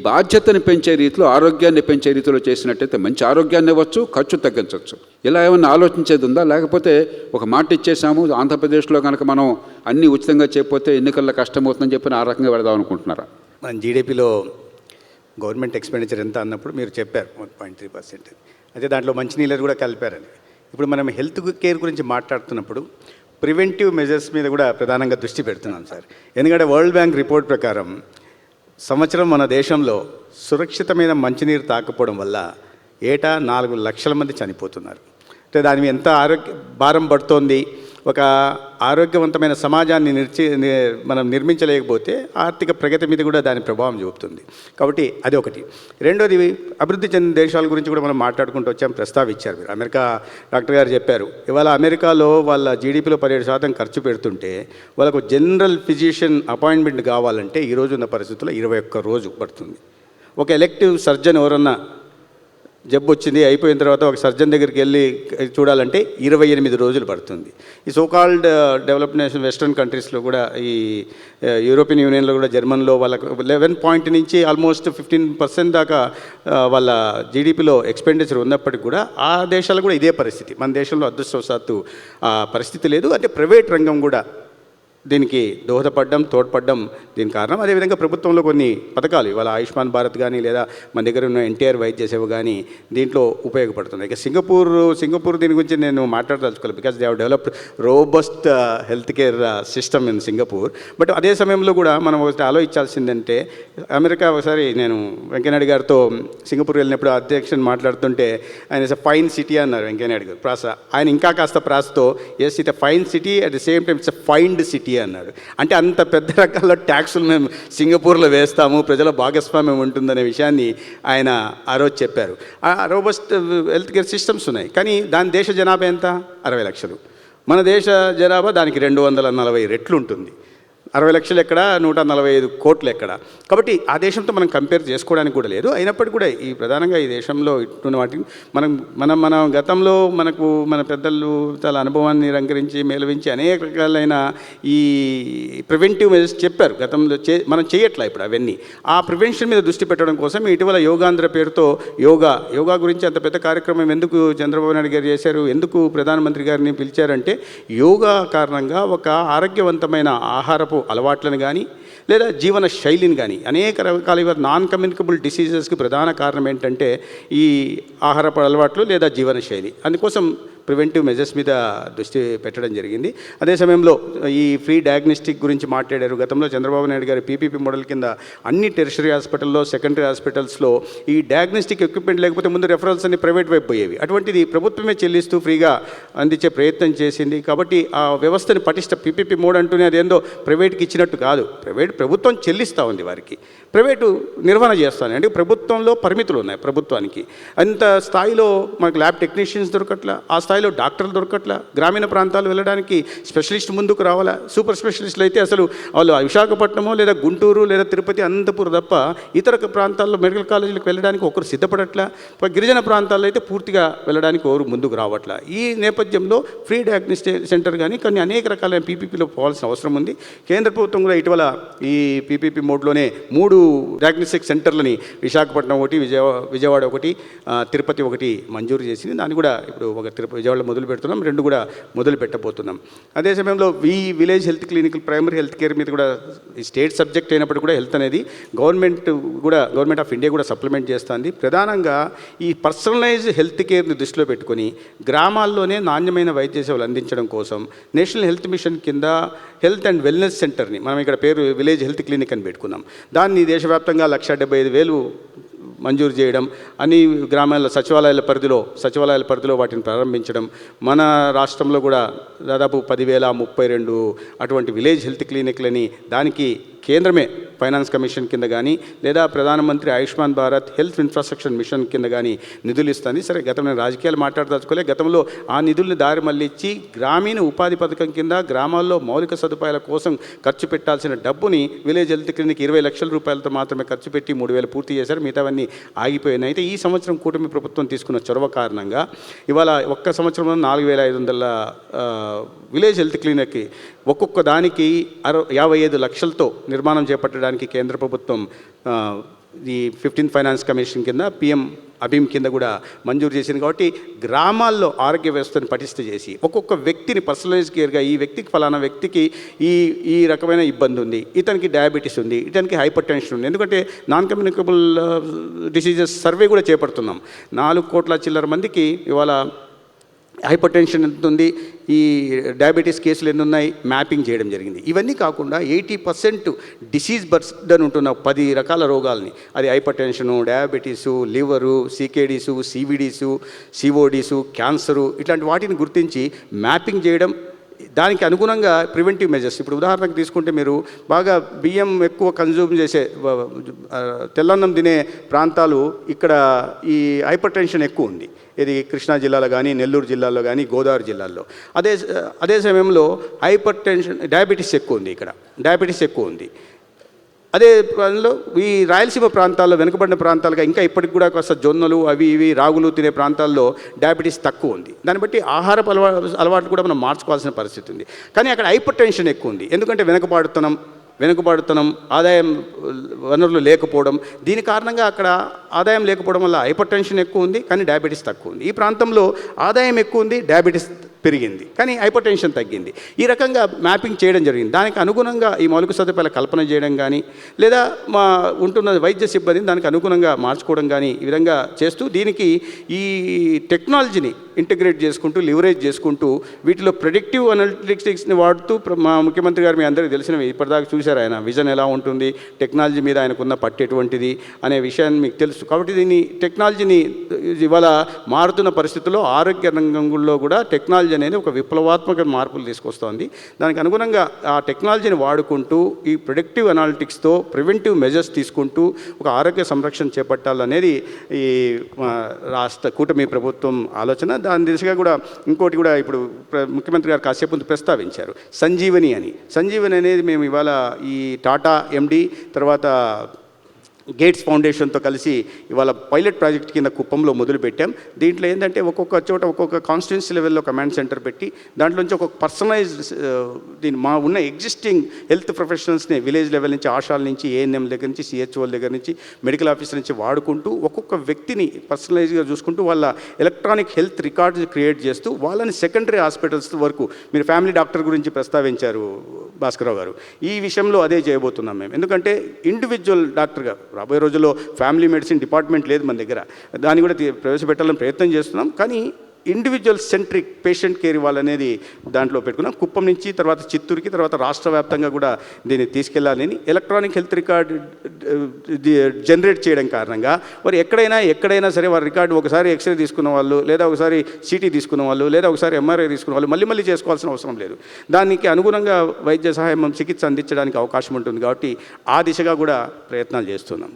బాధ్యతని పెంచే రీతిలో, ఆరోగ్యాన్ని పెంచే రీతిలో చేసినట్టయితే మంచి ఆరోగ్యాన్ని ఇవ్వచ్చు, ఖర్చు తగ్గించవచ్చు. ఇలా ఏమన్నా ఆలోచించేది ఉందా? లేకపోతే ఒక మాట ఇచ్చేసాము, ఆంధ్రప్రదేశ్లో కనుక మనం అన్నీ ఉచితంగా చేయకపోతే ఎన్నికల్లో కష్టమవుతుందని చెప్పి ఆ రకంగా పెడదాం అనుకుంటున్నారా? మన జీడిపిలో గవర్నమెంట్ ఎక్స్పెండిచర్ ఎంత అన్నప్పుడు మీరు చెప్పారు 1.3%. అయితే దాంట్లో మంచినీళ్ళు కూడా కలిపారని. ఇప్పుడు మనం హెల్త్ కేర్ గురించి మాట్లాడుతున్నప్పుడు ప్రివెంటివ్ మెజర్స్ మీద కూడా ప్రధానంగా దృష్టి పెడుతున్నాం సార్. ఎందుకంటే వరల్డ్ బ్యాంక్ రిపోర్ట్ ప్రకారం సంవత్సరం మన దేశంలో సురక్షితమైన మంచినీరు తాకపోవడం వల్ల ఏటా 4 లక్షల మంది చనిపోతున్నారు. అంటే దాని మీద ఎంత భారం పడుతోంది. ఒక ఆరోగ్యవంతమైన సమాజాన్ని మనం నిర్మించలేకపోతే ఆర్థిక ప్రగతి మీద కూడా దాని ప్రభావం చూపుతుంది. కాబట్టి అది ఒకటి. రెండోది, అభివృద్ధి చెందిన దేశాల గురించి కూడా మనం మాట్లాడుకుంటూ వచ్చాం, ప్రస్తావించారు మీరు. అమెరికా డాక్టర్ గారు చెప్పారు, ఇవాళ అమెరికాలో వాళ్ళ జీడిపిలో 17% ఖర్చు పెడుతుంటే వాళ్ళకు జనరల్ ఫిజిషియన్ అపాయింట్మెంట్ కావాలంటే ఈరోజు ఉన్న పరిస్థితుల్లో 21 రోజు పడుతుంది. ఒక ఎలెక్టివ్ సర్జన్ ఎవరన్నా జబ్బు వచ్చింది అయిపోయిన తర్వాత ఒక సర్జన్ దగ్గరికి వెళ్ళి చూడాలంటే 28 రోజులు పడుతుంది. ఈ సోకాల్డ్ డెవలప్డ్ నేషన్ వెస్ట్రన్ కంట్రీస్లో కూడా, ఈ యూరోపియన్ యూనియన్లో కూడా, జర్మన్లో వాళ్ళకు 11 నుంచి ఆల్మోస్ట్ 15% దాకా వాళ్ళ జీడిపిలో ఎక్స్పెండిచర్ ఉన్నప్పటికీ కూడా ఆ దేశాలు కూడా ఇదే పరిస్థితి. మన దేశంలో అదృష్టవశాత్తు ఆ పరిస్థితి లేదు. అంటే ప్రైవేట్ రంగం కూడా దీనికి తోడ్పడడం దీని కారణం. అదేవిధంగా ప్రభుత్వంలో కొన్ని పథకాలు, ఇవాళ ఆయుష్మాన్ భారత్ కానీ లేదా మన దగ్గర ఉన్న ఎన్టీఆర్ వైద్య సేవ కానీ దీంట్లో ఉపయోగపడుతుంది. ఇక సింగపూర్ దీని గురించి నేను మాట్లాడదలుచుకోలేదు. Because they have developed robust health care system in Singapore. But అదే సమయంలో కూడా మనం ఒకటి ఆలోచించాల్సిందంటే, అమెరికా ఒకసారి నేను వెంకయ్యనాయుడు గారితో సింగపూర్ వెళ్ళినప్పుడు అధ్యక్షుని మాట్లాడుతుంటే ఆయన ఫైన్ సిటీ అన్నారు వెంకయ్యనాయుడు గారు ప్రాస. ఆయన ఇంకా కాస్త ప్రాసతో yes it fine city at the same time it's fined city అన్నాడు. అంటే అంత పెద్ద రకాల ట్యాక్సులు మేము సింగపూర్లో వేస్తాము, ప్రజల భాగస్వామ్యం ఉంటుందనే విషయాన్ని ఆయన ఆ రోజు చెప్పారు. రోబస్ట్ హెల్త్ కేర్ సిస్టమ్స్ ఉన్నాయి, కానీ దాని దేశ జనాభా ఎంత? 60 లక్షలు. మన దేశ జనాభా దానికి 240 రెట్లు ఉంటుంది. 60 లక్షలు ఎక్కడ, 145 కోట్లు ఎక్కడ. కాబట్టి ఆ దేశంతో మనం కంపేర్ చేసుకోవడానికి కూడా లేదు. అయినప్పటికీ కూడా ఈ ప్రధానంగా ఈ దేశంలో ఇట్టున్న వాటిని మన గతంలో మన పెద్దలు చాలా అనుభవాన్ని రంగరించి మేలవించి అనేక రకాలైన ఈ ప్రివెంటివ్ మెజర్స్ చెప్పారు గతంలో. మనం చేయట్లా ఇప్పుడు అవన్నీ. ఆ ప్రివెన్షన్ మీద దృష్టి పెట్టడం కోసం ఇటీవల యోగాంధ్ర పేరుతో యోగా గురించి అంత పెద్ద కార్యక్రమం ఎందుకు చంద్రబాబు నాయుడు గారు చేశారు, ఎందుకు ప్రధానమంత్రి గారిని పిలిచారంటే, యోగా కారణంగా ఒక ఆరోగ్యవంతమైన ఆహారపు అలవాట్లను కానీ లేదా జీవన శైలిని కానీ, అనేక రకాల నాన్ కమ్యూనికబుల్ డిసీజెస్కి ప్రధాన కారణం ఏంటంటే ఈ ఆహారపు అలవాట్లు లేదా జీవన శైలి. అందుకోసం ప్రివెంటివ్ మెజర్స్ మీద దృష్టి పెట్టడం జరిగింది. అదే సమయంలో ఈ ఫ్రీ డయాగ్నోస్టిక్ గురించి మాట్లాడారు. గతంలో చంద్రబాబు నాయుడు గారి పీపీపీ మోడల్ కింద అన్ని టెరిషరీ హాస్పిటల్లో, సెకండరీ హాస్పిటల్స్లో ఈ డయాగ్నోస్టిక్ ఎక్విప్మెంట్ లేకపోతే ముందు రెఫరల్స్ అన్ని ప్రైవేట్ వైపు పోయేవి. అటువంటిది ప్రభుత్వమే చెల్లిస్తూ ఫ్రీగా అందించే ప్రయత్నం చేసింది. కాబట్టి ఆ వ్యవస్థని పీపీపీ మోడ్ అంటూనే అదేందో ప్రైవేట్కి ఇచ్చినట్టు కాదు. ప్రభుత్వం చెల్లిస్తూ ఉంది వారికి, ప్రైవేటు నిర్వహణ చేస్తాను. అంటే ప్రభుత్వంలో పరిమితులు ఉన్నాయి ప్రభుత్వానికి. అంత స్థాయిలో మనకు ల్యాబ్ టెక్నీషియన్స్ దొరకట్లా, ఆ స్థాయిలో డాక్టర్లు దొరకట్లా. గ్రామీణ ప్రాంతాలు వెళ్ళడానికి స్పెషలిస్ట్ ముందుకు రావాలా. సూపర్ స్పెషలిస్టులు అయితే అసలు వాళ్ళు విశాఖపట్నమో లేదా గుంటూరు లేదా తిరుపతి, అనంతపురం తప్ప ఇతర ప్రాంతాల్లో మెడికల్ కాలేజీలకు వెళ్ళడానికి ఒకరు సిద్ధపడట్లా. గిరిజన ప్రాంతాల్లో అయితే పూర్తిగా వెళ్ళడానికి ఎవరు ముందుకు రావట్లా. ఈ నేపథ్యంలో ఫ్రీ డయాగ్నోస్టిక్ సెంటర్ కానీ కొన్ని అనేక రకాలైన పీపీపీలో పోవాల్సిన అవసరం ఉంది. కేంద్ర ప్రభుత్వం కూడా ఇటీవల ఈ పీపీపీ మోడ్లోనే 3 డయాగ్నోస్టిక్ సెంటర్లని విశాఖపట్నం ఒకటి, విజయవాడ ఒకటి, తిరుపతి ఒకటి మంజూరు చేసింది. దాన్ని కూడా ఇప్పుడు విజయవాడలో మొదలు పెడుతున్నాం, 2 కూడా మొదలు పెట్టబోతున్నాం. అదే సమయంలో village health clinic, primary health care మీద కూడా ఈ స్టేట్ సబ్జెక్ట్ అయినప్పుడు కూడా హెల్త్ అనేది గవర్నమెంట్ ఆఫ్ ఇండియా కూడా సప్లిమెంట్ చేస్తుంది. ప్రధానంగా ఈ పర్సనలైజ్డ్ హెల్త్ కేర్ని దృష్టిలో పెట్టుకొని గ్రామాల్లోనే నాణ్యమైన వైద్య సేవలు అందించడం కోసం నేషనల్ హెల్త్ మిషన్ కింద హెల్త్ అండ్ వెల్నెస్ సెంటర్ని మనం ఇక్కడ పేరు విలేజ్ హెల్త్ క్లినిక్ అని పెట్టుకున్నాం. దాన్ని దేశవ్యాప్తంగా 1,75,000 మంజూరు చేయడం, అన్ని గ్రామాల సచివాలయాల పరిధిలో వాటిని ప్రారంభించడం. మన రాష్ట్రంలో కూడా దాదాపు 10,032 అటువంటి విలేజ్ హెల్త్ క్లినిక్లని దానికి కేంద్రమే ఫైనాన్స్ కమిషన్ కింద కానీ లేదా ప్రధానమంత్రి Ayushman Bharat health infrastructure machine కింద కానీ నిధులు ఇస్తుంది. సరే, గతంలో రాజకీయాలు మాట్లాడదలుచుకోలే. గతంలో ఆ నిధుల్ని దారి మళ్ళించి గ్రామీణ ఉపాధి పథకం కింద గ్రామాల్లో మౌలిక సదుపాయాల కోసం ఖర్చు పెట్టాల్సిన డబ్బుని విలేజ్ హెల్త్ క్లినిక్ 20 లక్షల రూపాయలతో మాత్రమే ఖర్చు పెట్టి 3,000 పూర్తి చేశారు. మిగతావన్నీ ఆగిపోయినాయి. అయితే ఈ సంవత్సరం కూటమి ప్రభుత్వం తీసుకున్న చొరవ కారణంగా ఇవాళ ఒక్క సంవత్సరంలో 4,500 విలేజ్ హెల్త్ క్లినిక్కి ఒక్కొక్క దానికి 55 లక్షలతో నిర్మాణం చేపట్టడానికి కేంద్ర ప్రభుత్వం ఈ 15th ఫైనాన్స్ కమిషన్ కింద పిఎం అభిమ్ కింద కూడా మంజూరు చేసింది. కాబట్టి గ్రామాల్లో ఆరోగ్య వ్యవస్థను పటిష్ట చేసి ఒక్కొక్క వ్యక్తిని పర్సనలైజ్ కేర్గా ఈ వ్యక్తికి ఫలానా వ్యక్తికి ఈ రకమైన ఇబ్బంది ఉంది, ఇతనికి డయాబెటీస్ ఉంది, ఇతనికి హైపర్ టెన్షన్ ఉంది. ఎందుకంటే నాన్ కమ్యూనికబుల్ డిసీజెస్ సర్వే కూడా చేపడుతున్నాం. 4 కోట్ల చిల్లర మందికి ఇవాళ హైపర్ టెన్షన్ ఎంత ఉంది, ఈ డయాబెటీస్ కేసులు ఎన్ని ఉన్నాయి మ్యాపింగ్ చేయడం జరిగింది. ఇవన్నీ కాకుండా 80% డిసీజ్ బర్డన్ ఉంటున్న 10 రకాల రోగాల్ని, అది hypertension, diabetes, liver, CKDs, CVDs, CODs, cancer, ఇట్లాంటి వాటిని గుర్తించి మ్యాపింగ్ చేయడం, దానికి అనుగుణంగా ప్రివెంటివ్ మెజర్స్. ఇప్పుడు ఉదాహరణకు తీసుకుంటే మీరు బాగా బియ్యం ఎక్కువ కన్జ్యూమ్ చేసే తెల్లన్నం తినే ప్రాంతాలు ఇక్కడ ఈ హైపర్ టెన్షన్ ఎక్కువ ఉంది. ఇది కృష్ణా జిల్లాలో కానీ, నెల్లూరు జిల్లాలో కానీ, గోదావరి జిల్లాల్లో. అదే సమయంలో హైపర్ టెన్షన్ డయాబెటీస్ ఎక్కువ ఉంది, ఇక్కడ డయాబెటీస్ ఎక్కువ ఉంది. అదే పనిలో ఈ రాయలసీమ ప్రాంతాల్లో వెనుకబడిన ప్రాంతాలుగా ఇంకా ఇప్పటికి కూడా కాస్త జొన్నలు అవి ఇవి రాగులు తినే ప్రాంతాల్లో డయాబెటీస్ తక్కువ ఉంది. దాన్ని బట్టి ఆహారపు అలవాట్లు కూడా మనం మార్చుకోవాల్సిన పరిస్థితి ఉంది. కానీ అక్కడ హైపర్ టెన్షన్ ఎక్కువ ఉంది. ఎందుకంటే వెనుకబాటుతనం, ఆదాయం వనరులు లేకపోవడం, దీని కారణంగా అక్కడ ఆదాయం లేకపోవడం వల్ల హైపర్ టెన్షన్ ఎక్కువ ఉంది, కానీ డయాబెటీస్ తక్కువ ఉంది. ఈ ప్రాంతంలో ఆదాయం ఎక్కువ ఉంది, డయాబెటీస్ పెరిగింది, కానీ హైపర్ టెన్షన్ తగ్గింది. ఈ రకంగా మ్యాపింగ్ చేయడం జరిగింది. దానికి అనుగుణంగా ఈ మౌలిక సదుపాయాల కల్పన చేయడం కానీ, లేదా మా ఉంటున్న వైద్య సిబ్బందిని దానికి అనుగుణంగా మార్చుకోవడం కానీ, ఈ విధంగా చేస్తూ దీనికి ఈ టెక్నాలజీని ఇంటిగ్రేట్ చేసుకుంటూ, లివరేజ్ చేసుకుంటూ, వీటిలో ప్రెడిక్టివ్ అనలిటిక్స్ని వాడుతూ మా ముఖ్యమంత్రి గారు మీ అందరికీ తెలిసినవి ఇప్పటిదాకా చూశారు. ఆయన విజన్ ఎలా ఉంటుంది, టెక్నాలజీ మీద ఆయనకున్న పట్టు ఎటువంటిది అనే విషయాన్ని మీకు తెలుసు. కాబట్టి దీన్ని టెక్నాలజీని ఇవాళ మారుతున్న పరిస్థితుల్లో ఆరోగ్య రంగంలో కూడా టెక్నాలజీ అనేది ఒక విప్లవాత్మక మార్పులు తీసుకొస్తోంది. దానికి అనుగుణంగా ఆ టెక్నాలజీని వాడుకుంటూ ఈ ప్రెడిక్టివ్ అనాలిటిక్స్తో ప్రివెంటివ్ మెజర్స్ తీసుకుంటూ ఒక ఆరోగ్య సంరక్షణ చేపట్టాలనేది ఈ రాష్ట్ర కూటమి ప్రభుత్వం ఆలోచన. దాని దిశగా కూడా ఇంకోటి కూడా ఇప్పుడు ముఖ్యమంత్రి గారు కాసేపు ముందు ప్రస్తావించారు, సంజీవని అని. సంజీవని అనేది మేము ఇవాళ ఈ టాటా ఎండి తర్వాత గేట్స్ ఫౌండేషన్తో కలిసి ఇవాళ పైలట్ ప్రాజెక్ట్ కింద కుప్పంలో మొదలుపెట్టాం. దీంట్లో ఏంటంటే ఒక్కొక్క చోట ఒక్కొక్క కాన్స్టిట్యున్సీ లెవెల్లో కమాండ్ సెంటర్ పెట్టి దాంట్లోంచి ఒక్కొక్క పర్సనలైజ్డ్ మా ఉన్న ఎగ్జిస్టింగ్ హెల్త్ ప్రొఫెషనల్స్ని విలేజ్ లెవెల్ నుంచి, ఆశాల నుంచి, ఏఎన్ఎం దగ్గర నుంచి, సిహెచ్ఓల దగ్గర నుంచి, మెడికల్ ఆఫీసర్ నుంచి వాడుకుంటూ ఒక్కొక్క వ్యక్తిని పర్సనలైజ్గా చూసుకుంటూ వాళ్ళ ఎలక్ట్రానిక్ హెల్త్ రికార్డ్స్ క్రియేట్ చేస్తూ వాళ్ళని సెకండరీ హాస్పిటల్స్ వరకు, మీరు ఫ్యామిలీ డాక్టర్ గురించి ప్రస్తావించారు భాస్కరరావు గారు, ఈ విషయంలో అదే చేయబోతున్నాం మేము. ఎందుకంటే ఇండివిజువల్ డాక్టర్గా రాబోయే రోజుల్లో ఫ్యామిలీ మెడిసిన్ డిపార్ట్మెంట్ లేదు మన దగ్గర, దాన్ని కూడా ప్రవేశపెట్టాలని ప్రయత్నం చేస్తున్నాం. కానీ ఇండివిజువల్ సెంట్రిక్ పేషెంట్ కేర్ ఇవ్వాలనేది దాంట్లో పెట్టుకున్నాం. కుప్పం నుంచి తర్వాత చిత్తూరుకి, తర్వాత రాష్ట్ర వ్యాప్తంగా కూడా దీన్ని తీసుకెళ్లాలని ఎలక్ట్రానిక్ హెల్త్ రికార్డ్ జనరేట్ చేయడం కారణంగా వారు ఎక్కడైనా సరే వారి రికార్డు ఒకసారి ఎక్స్రే తీసుకున్న వాళ్ళు, లేదా ఒకసారి సిటీ తీసుకున్న వాళ్ళు, లేదా ఒకసారి ఎంఆర్ఐ తీసుకున్న వాళ్ళు మళ్ళీ చేసుకోవాల్సిన అవసరం లేదు. దానికి అనుగుణంగా వైద్య సహాయం, చికిత్స అందించడానికి అవకాశం ఉంటుంది. కాబట్టి ఆ దిశగా కూడా ప్రయత్నాలు చేస్తున్నాం.